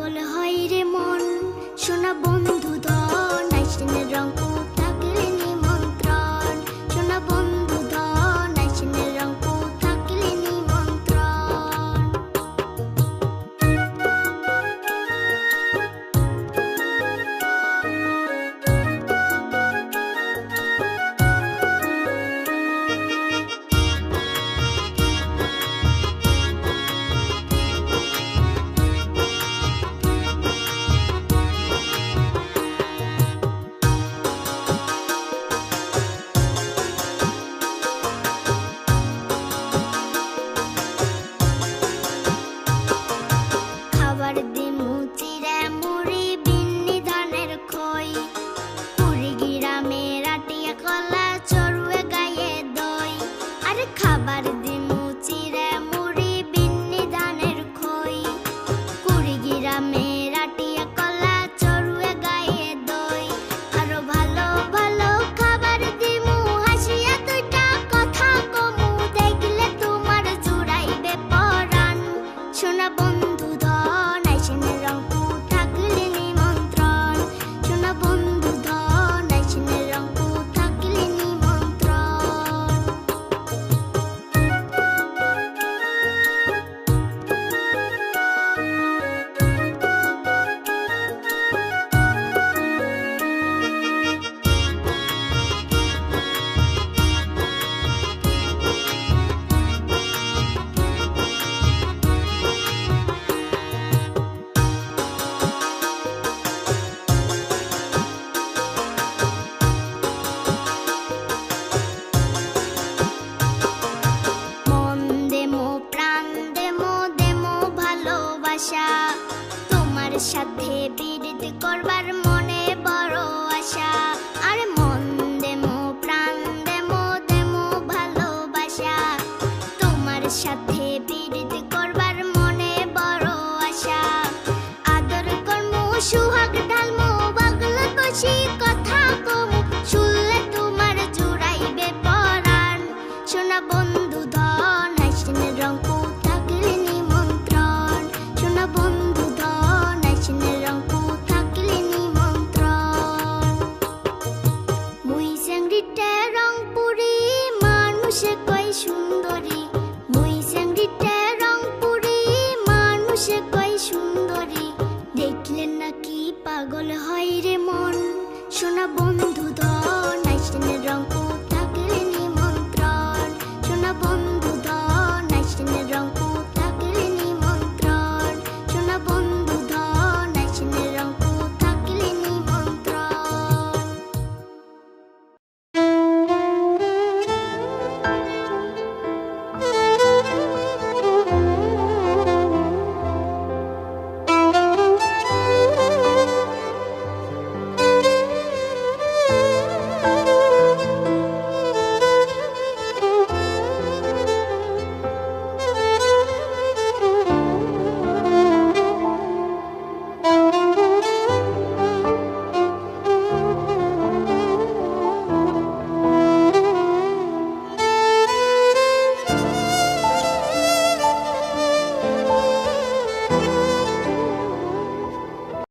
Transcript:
পাগল হয় রে মন সোনা বন্ধু ধন আইসনের রং থাকলে নিমন্ত্রণ সোনা বন্ধু ধন আইসনের রং থাকলে নিমন্ত্রণ তোমার সাথে বিরতি করবার মনে বড় আশা আরে মন দেমো প্রাণ দেমো দেমো ভালোবাসা তোমার সাথে বিরতি করবার মনে বড় আশা আদর কর্ম সুহাগ ঢালমো বাগল বসি কথা কমু শুনলে তোমার জুড়াইবে পরাণ সোনা বন্ধু ধন আইসনের রং থাকলে নিমন্ত্রণ সোনা বন্ধু ধন আইসনের রং থাকলে নিমন্ত্রণ মুই চেংড়িতে রংপুরি মানুষে কয় সুন্দরী মুই চেংড়িতে রংপুরি মানুষে কয় সুন্দরী দেখলে নাকি পাগল হয় রে মন সোনা বন্ধু ধন আইসনের রং